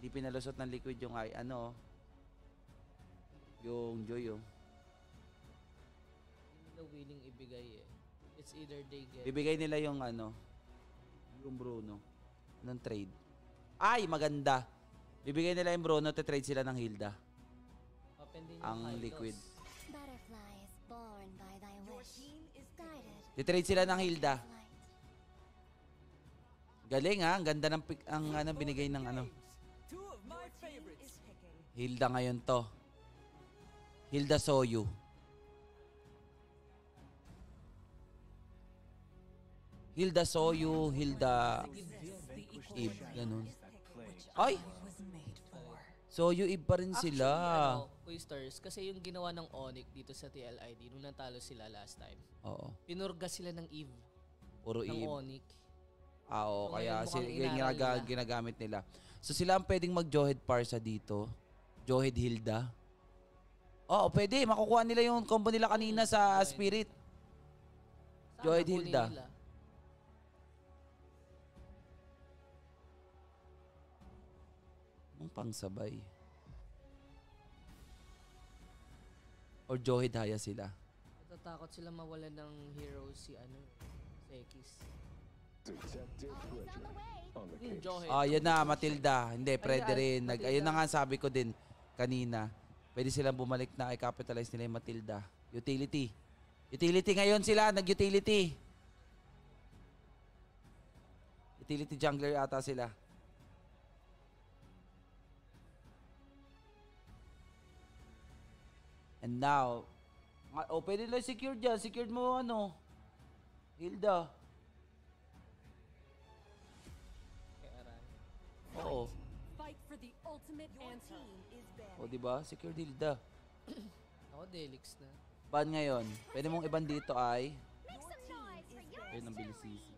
Hindi pinalusot ng Liquid yung ano, yung Joy, oh. Hindi nila willing ibigay eh. It's either they get... Bibigay nila yung ano, yung Bruno. Ng trade. Ay, maganda. Bibigay nila yung Bruno, trade sila ng Hilda. Open din yung Ang Hylos. Liquid. Butterfly is born by thy wish. Guided. Titrade sila ng Hilda. Galing ha, ang ganda ng ang binigay ng ano. Hilda ngayon to. Hilda Soyu. Hilda Soyu, Hilda Eve, ganun. Ay! Soyu Eve pa rin sila. Actually, Quisters, kasi yung ginawa ng Onyx dito sa TLID nung natalo sila last time. Oo. Pinurga sila ng Eve. Puro ng Eve. Onyx. Oo, So, kaya mukhang ginagamit nila. So sila ang pwedeng mag-Johed Parsa dito. Johed Hilda. Oo, pwede. Makukuha nila yung combo nila kanina sa Spirit. Sana Johed kunin Hilda. nila. Ang pangsabay. Or Johed Haya sila. Natatakot sila mawalan ng hero si Sekis. Johed. Yan na, Matilda. Hindi, pwede rin. Ayun na nga sabi ko din kanina. Pwede silang bumalik na i-capitalize nila yung Matilda. Utility. Utility ngayon sila. Nag-utility. Utility jungler ata sila. And now, pwede nila secure dyan. Secured mo Hilda. Oo. O, diba? Secure Hilda. Ako, Delix na. Ban ngayon. Pwede mong iban dito ay... Ayun ang bilisisi.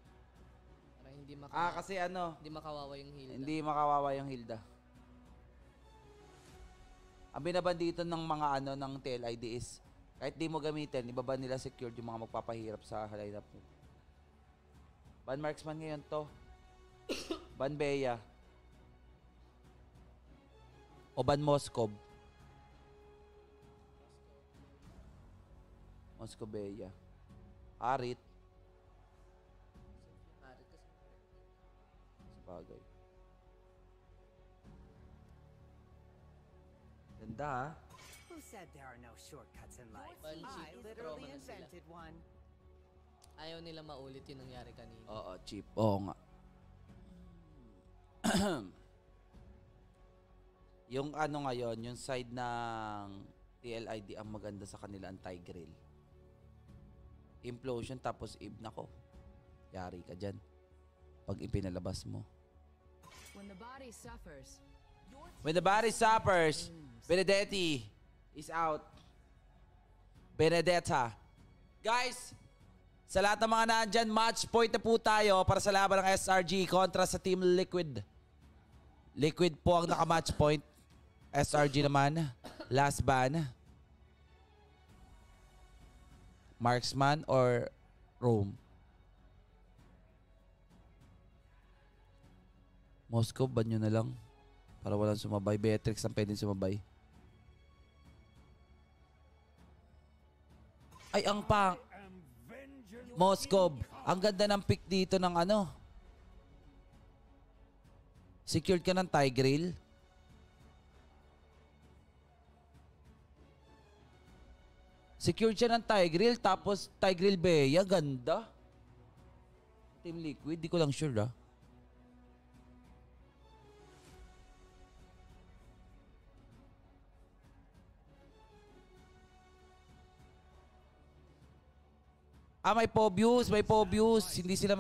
Para hindi makawawa. Kasi hindi makawawa yung Hilda. Hindi makawawa yung Hilda. Ang binaban dito ng mga ng TLID is kahit di mo gamitin, ibaban nila secured yung mga magpapahirap sa lineup mo. Ban Marksman ngayon to. Ban Bea. O ban Moskov. Moskov Bea. Arit. Arit kasi. Sabagay. Ganda ha? Who said there are no shortcuts in life? Banshee, I literally trauma na sila. invented one. Ayaw nila maulit yung nangyari kanina. Oo, cheap. Oo nga. Yung ngayon, yung side ng TLID ang maganda sa kanila ang Tigreal. Implosion tapos Eve nako. Yari ka dyan. Pag ipinalabas mo. When the body suffers, Benedetti is out. Benedetta. Guys, sa lahat ng mga nandyan, match point na po tayo para sa laban ng SRG kontra sa Team Liquid. Liquid po ang naka-match point. SRG naman, last ban. Marksman or Rome? Moscow, ban nyo na lang. Para walang sumabay. Beatrix ang pwedeng sumabay. Ay, ang pang... Moscow. Ang ganda ng pick dito ng Secured ka ng Tigreal. Secured siya ng Tigreal, tapos Tigreal Bea, ganda. Team Liquid, di ko lang sure may Pobius, Hindi sila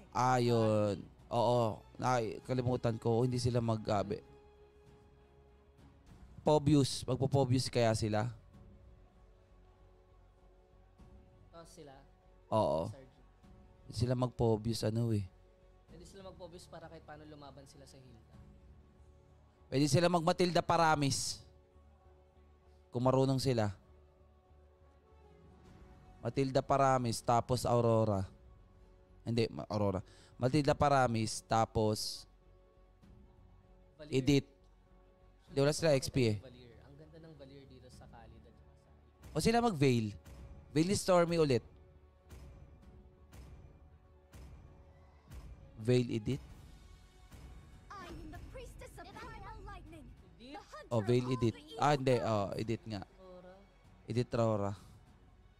Ayun. Oo, kalimutan ko, hindi sila Pobius, magpo-Pobius kaya sila? Sila. Oo. Hindi sila mag-Pobius Pwede sila mag-Pobius para kahit paano lumaban sila sa Hilda. Pwede sila mag-Matilda Paramis. Kung marunong sila. Matilda Paramis tapos Aurora. Hindi, Aurora. Matilda Paramis tapos Valir. Edit. Di wala sila XP eh. Valir. Ang ganda ng Valir dito sa Khalid at saka sa... O sila mag-Veil. Veil ni Stormy ulit. Veil edit. I am the priestess of primal lightning. Edit? O Veil edit. Ah, hindi. Edit nga. Aura. Edit Rora.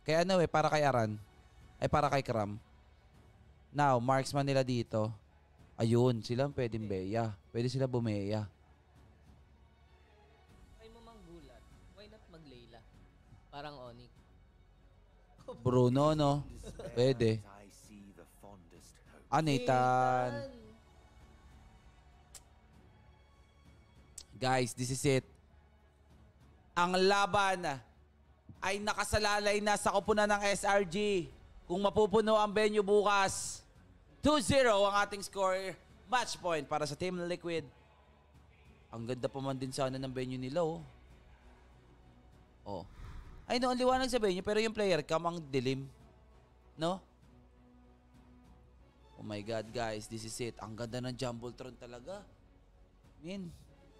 Kaya ano para kay Aran. Ay, para kay Kram. Now, marksman nila dito. Ayun, sila pwedeng Beya. Pwede sila Bumeya. Try mo mang gulat. Why not mag-Layla? Parang Onyx. Bruno, no? Pwede. I see the fondest hope. Ah, Nathan. Guys, this is it. Ang laban ay nakasalalay na sa koponan ng SRG. Kung mapupuno ang venue bukas, 2-0 ang ating score. Match point para sa Team Liquid. Ang ganda pa man din sana ng venue nila, oh. Oh. Ay, no, ang liwanag sa venue, pero yung player cam ang dilim. No? Oh my God, guys, this is it. Ang ganda ng Jumbotron talaga. Min,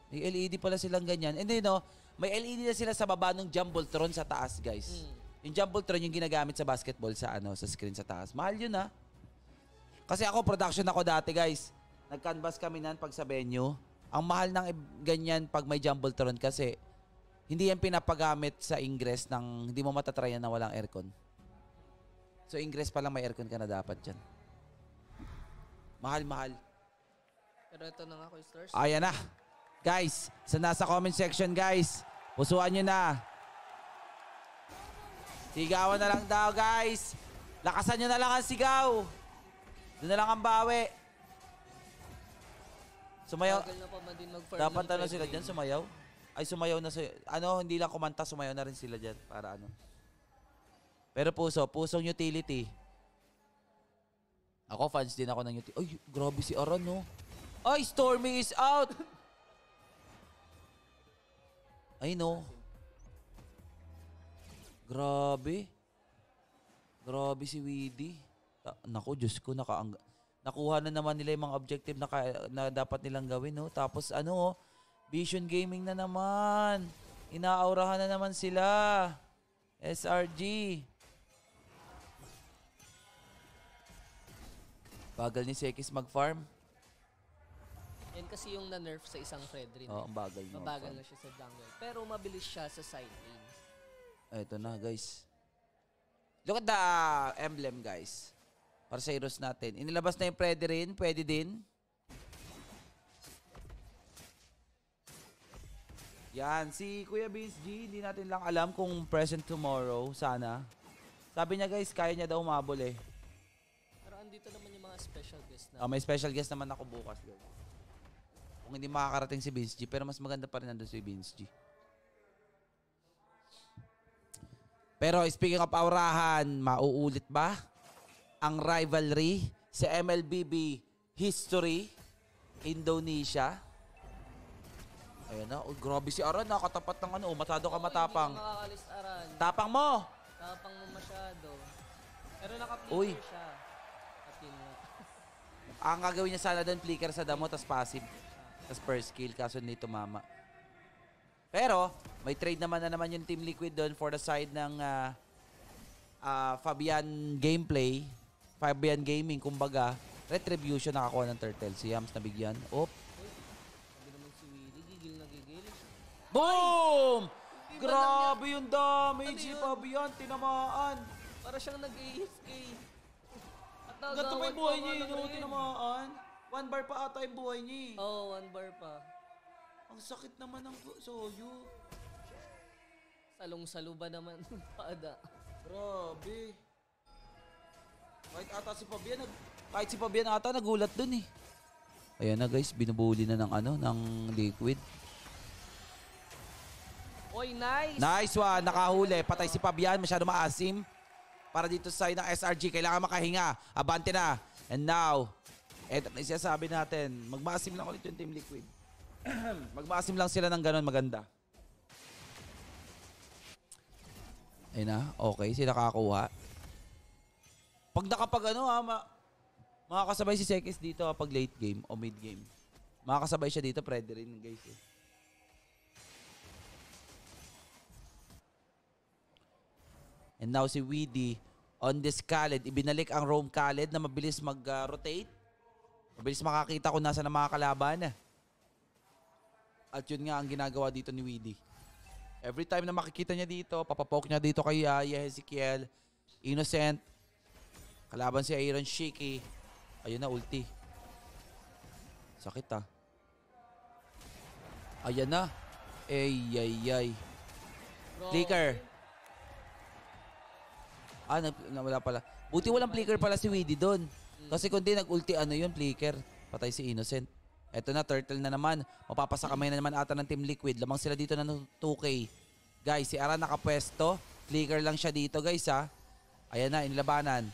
may LED pala silang ganyan. And then, no, may LED na sila sa baba ng Jumbotron sa taas, guys. Yung Jumbotron yung ginagamit sa basketball sa screen sa taas. Mahal yun, ha? Kasi ako, production ako dati, guys. Nag-canvas kami nan pag sa venue. Ang mahal ng ganyan pag may Jumbotron kasi hindi yan pinapagamit sa ingress ng hindi mo matatryan na walang aircon. So, ingress pa lang may aircon ka na dapat dyan. Mahal. Pero ito na nga, Kuya Stars. Ayan na. Guys, sa nasa comment section, guys. Pusuan nyo na. Sigawan na lang daw, guys. Lakasan nyo na lang ang sigaw. Doon na lang ang bawi. Sumayaw. Bagal na pa man din mag-farm Dapat ng ano Fred sila Ray. dyan, sumayaw? Ay, sumayaw na. Hindi lang kumanta, sumayaw na rin sila dyan. Para ano. Pero pusong utility. Ako, fans din ako ng utility. Ay, grabe si Aran, no? Ay, Stormy is out! Ay, no. Grabe. Grabe si Weedy. Naku, Diyos ko, nakuha na naman nila yung mga objective na dapat nilang gawin, no? Tapos, Vision Gaming na naman. Inaaurahan na naman sila. SRG. Bagal ni Sekis mag-farm. Yan kasi yung na-nerf sa isang Fred Ray. Oo, ang bagal niya. Mabagal na siya sa jungle. Pero mabilis siya sa side lanes. Ito na, guys. Look at the emblem, guys. Para sa heroes natin. Inilabas na yung Fred rin. Pwede din. Yan. Si Kuya Vince G, hindi natin lang alam kung present tomorrow. Sana. Sabi niya, guys, kaya niya daw umabol eh. Pero andito naman yung mga special guest na. May special guest naman ako bukas, guys. Kung hindi makakarating si Vince G. Pero mas maganda pa rin nandun si Vince G. Pero speaking of aurahan, mauulit ba ang rivalry sa MLBB history Indonesia? Ayan na. Oh, grabe si Aran. Nakatapat ng matado ka matapang. Hindi ka makakalis, Aran. Tapang mo! Tapang mo masyado. Pero Uy. naka-flicker siya. At yun nga. Ang gagawin niya sana doon, flicker sa damo, tas passive. Tas first kill, kaso nito mama. Pero, may trade naman yung Team Liquid doon for the side ng Fabian Gameplay. Fabian Gaming, kumbaga. Retribution nakakuha ng Turtle. Si Yams nabigyan. Op. Sabi naman si Willie, gigil na gigil. Boom! Iba Grabe yung damage Ano si yun? Fabian. Tinamaan. Para siyang nag-AFK. At Ganito pa yung buhay niya ng yun. Tinamaan. 1 bar pa ata yung buhay niya. Oo, 1 bar pa. Ang sakit naman ng soyo. Salong-salo ba naman paada? Grabe. Kahit si Fabian ata nagulat dun eh. Ayan na guys, binubuli na ng Liquid. Oy, nice! Nice one, nakahuli. Patay si Fabian, masyado maasim. Para dito sa side ng SRG, kailangan makahinga. Abante na. And now, eto na isasabi natin, magmaasim lang ulit yung Team Liquid. Magmaasim lang sila ng ganun, maganda. Ayun na, okay, sila kakakuha. Pag nakapag makakasabay si Sekis dito pag late game o mid game. Makakasabay siya dito, pwede rin guys. And now si Weedy on this Khaled. Ibinalik ang roam Khaled na mabilis mag-rotate. Mabilis makakita kung nasa na mga kalaban. At yun nga ang ginagawa dito ni Weedy. Every time na makikita niya dito, papapoke niya dito kay Ezekiel. Innocent. Kalaban si Iron Shiki. Ayun na, ulti. Sakit ah. Ayan na. Ay. Flicker. Nawala pala. Buti walang flicker pala si Weedy doon. Kasi kung di nag-ulti, yun, flicker. Patay si Innocent. Eto na, turtle na naman. Mapapasakamay na naman ata ng Team Liquid. Lamang sila dito ng 2K. Guys, si Aran nakapwesto. Flicker lang siya dito, guys, ha. Ayan na, inilabanan.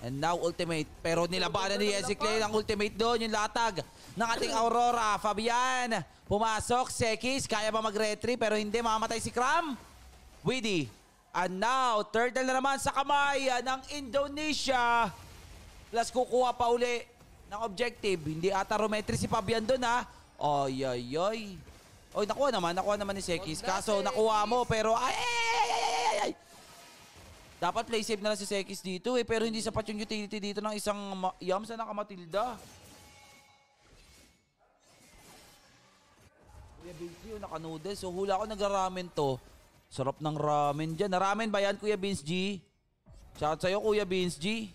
And now, ultimate. Pero nilabanan ni Ezekiel ang ultimate doon. Yung latag ng ating Aurora. Fabian, pumasok. Sekis, kaya ba mag-retry? Pero hindi, mamamatay si Cram. Weedy. And now, turtle na naman sa kamay ng Indonesia. Plus, kukuha pa uli ng objective. Hindi ata rometry si Fabian doon, ha. Ay. Oy, nakuha naman ni Sekis. Kaso, nakuha mo, pero ay. Dapat play safe na lang si Sekis dito, pero hindi sapat yung utility dito ng isang Yams na nakamatilda. Kuya Vince G, naka-noodles. So, hula ko nag-ramen to. Sarap ng ramen dyan. Ramen ba yan, Kuya Vince G? Shout sa'yo, Kuya Vince G.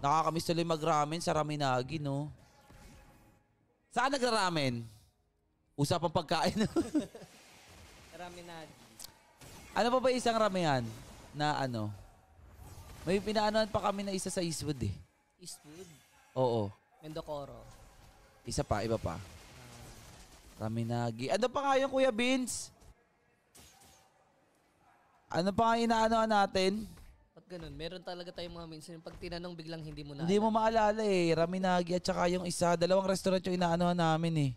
Nakakamiss tuloy mag-ramen sa Raminagi, no? Saan nag-ramen? Usapang pagkain. Raminagi. Ano pa ba isang ramehan na may pinaanoan pa kami na isa sa Eastwood eh. Eastwood? Oo. Mendocoro. Isa pa, iba pa. Raminagi. Ano pa nga yung Kuya Vince? Ano pa nga inaanoan natin? Ba't ganun? Meron talaga tayong mga minsan yung pag tinanong biglang hindi mo na Hindi mo maalala eh. Raminagi at saka yung isa. Dalawang restaurant yung inaanoan namin eh.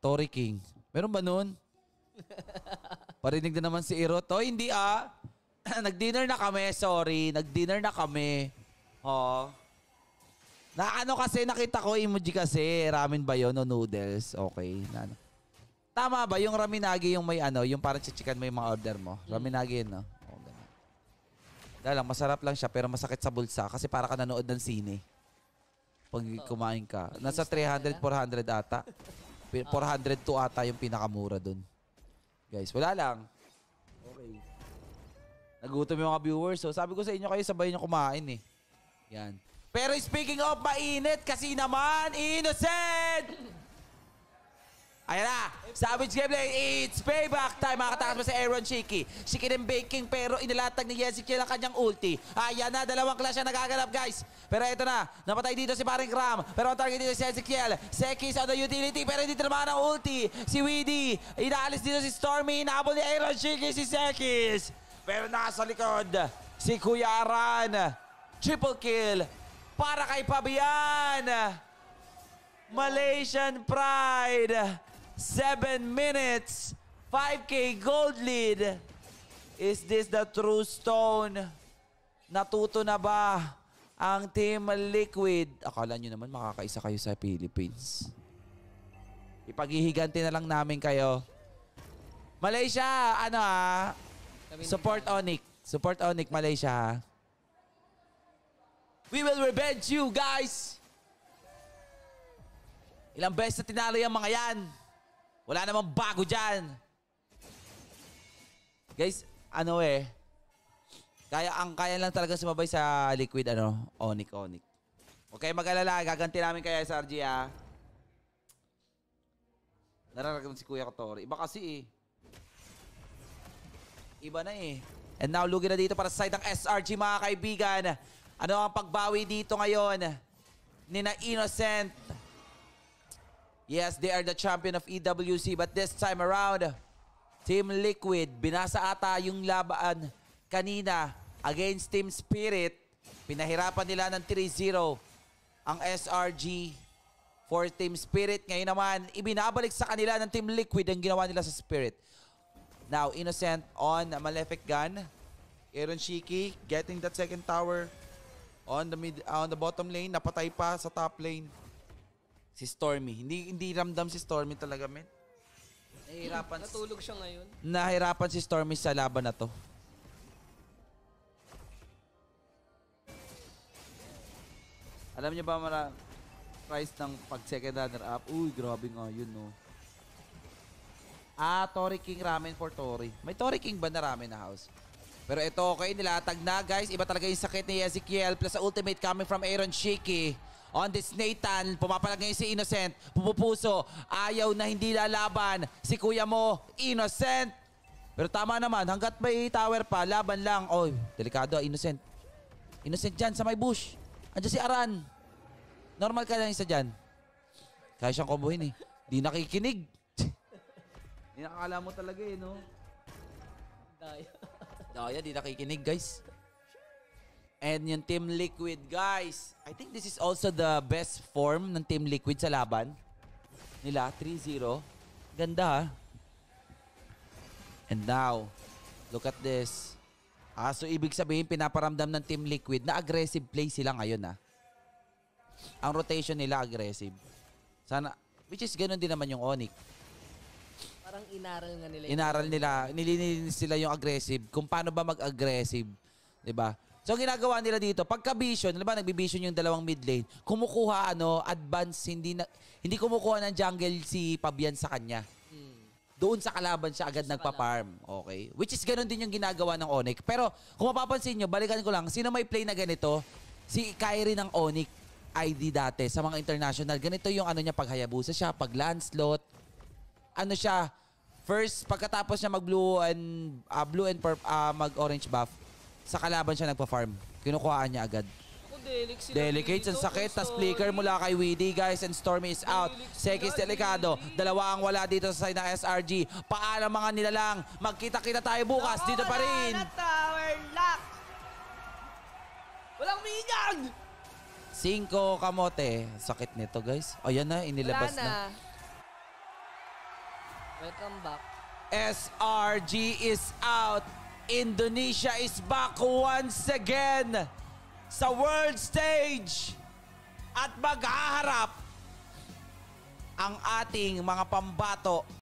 Tory King. Meron ba nun? Parinig na naman si Irot. Oh, hindi ah. Nag-dinner na kami, sorry. Nag-dinner na kami. Oh. Kasi nakita ko emoji kasi. Ramen ba yun o noodles? Okay. Tama ba yung Raminagi yung may yung parang chichikan mo yung mga order mo? Raminagi yun, no? Oh, ganun. Dahil lang, masarap lang siya pero masakit sa bulsa kasi para ka nanood ng sine. Pag kumain ka. Nasa 300, 400 ata. 402 ata yung pinakamura dun. Guys, wala lang. Okay. Nagutom yung mga viewers. So, sabi ko sa inyo kayo, sabay nyo kumain eh. Yan. Pero speaking of mainit, kasi naman, Innocent! Ayan na, Savage Gameplay, it's payback time. Makatakas mo sa Aaron Shiki. Shiki ng baking pero inilatag ni Ezekiel ang kanyang ulti. Ayan na, dalawang clash na nagaganap guys. Pero ito na, napatay dito si Paring Cram. Pero ang target dito si Ezekiel. Sekis on the utility pero hindi naman ang ulti. Si Weedy, inaalis dito si Stormy. Inaabol ni Aaron Shiki si Sekis. Pero nasa likod, si Kuya Aran. Triple kill para kay Fabian. Malaysian Pride. 7 minutes, 5K gold lead. Is this the true stone? Natuto na ba ang Team Liquid? Akala nyo naman makakaisa kayo sa Philippines. Ipaghihiganti na lang namin kayo. Malaysia, support Onyx. Support Onyx, Malaysia. We will revenge you, guys. Ilang beses na tinalo yung mga yan. Wala namang bago dyan. Guys, kaya lang talaga sumabay sa Liquid, Onyx. Okay, mag-alala. Gaganti namin kaya sa RG, ha? Nararagan si Kuya Kotori. Iba kasi, eh. Iba na, eh. And now, lugi na dito para sa side ng SRG, mga kaibigan. Ano ang pagbawi dito ngayon? Nina Innocent. Yes, they are the champion of EWC, but this time around, Team Liquid, binasa ata yung laban kanina against Team Spirit. Pinahirapan nila ng 3-0 ang SRG for Team Spirit. Ngayon naman, ibinabalik sa kanila ng Team Liquid ang ginawa nila sa Spirit. Now, Innocent on Malefic Gun. Aaron Shiki getting that second tower. On the bottom lane, napatay pa sa top lane. Si Stormy. Hindi ramdam si Stormy talaga, men. Natulog siya ngayon. Nahirapan si Stormy sa laban na to. Alam niyo ba price ng pag second runner up? Uy, grabe nga yun, no. Tori King ramen for Tori. May Tori King ba na ramen na house? Pero ito, okay, nilatag na, guys. Iba talaga yung sakit ni Ezekiel. Plus sa ultimate coming from Aaron Shiki. On this Nathan, pumapalag ngayon si Innocent. Pupupuso, ayaw na hindi lalaban. Si kuya mo, Innocent. Pero tama naman, hanggat may tower pa, laban lang. Oy, delikado, Innocent. Innocent dyan sa may bush. Andiyan si Aran. Normal ka lang isa dyan. Kaya siyang kombohin eh. Di nakikinig. Di nakakala mo talaga eh, no? Daya, di nakikinig, guys. And yung Team Liquid, guys. I think this is also the best form ng Team Liquid sa laban nila. 3-0. Ganda, ha? And now, look at this. So ibig sabihin, pinaparamdam ng Team Liquid na aggressive play sila ngayon, ha? Ang rotation nila aggressive. Sana, which is ganun din naman yung Onyx. Parang inaral nga nila. Inaral nila, nililinis nila yung aggressive. Kung paano ba mag-aggressive. Diba? So, ginagawa nila dito, pagka-vision, diba, nagbi-vision yung dalawang mid lane, kumukuha, advance, hindi kumukuha ng jungle si Pabian sa kanya. Doon sa kalaban siya agad nagpa-farm. Okay? Which is ganun din yung ginagawa ng Onyx. Pero, kung mapapansin nyo, balikan ko lang, sino may play na ganito? Si Kyrie ng Onyx ID dati sa mga international. Ganito yung niya, pag Hayabusa siya, pag Lancelot. Siya, first, pagkatapos niya mag-blue and mag-orange buff, sa kalaban siya nagpa-farm. Kinukuhaan niya agad. Delicates, ang sakit. Tas flicker mula kay Weedy, guys. And Stormy is out. Sekis delikado. Dalawa ang wala dito sa side ng SRG. Paano mga nilalang? Magkita-kita tayo bukas. Dito pa rin. Tower lock! Walang minyan! 5 kamote. Sakit nito, guys. Ayan na, inilabas na. Welcome back. SRG is out. Indonesia is back once again sa world stage at maghaharap ang ating mga pambato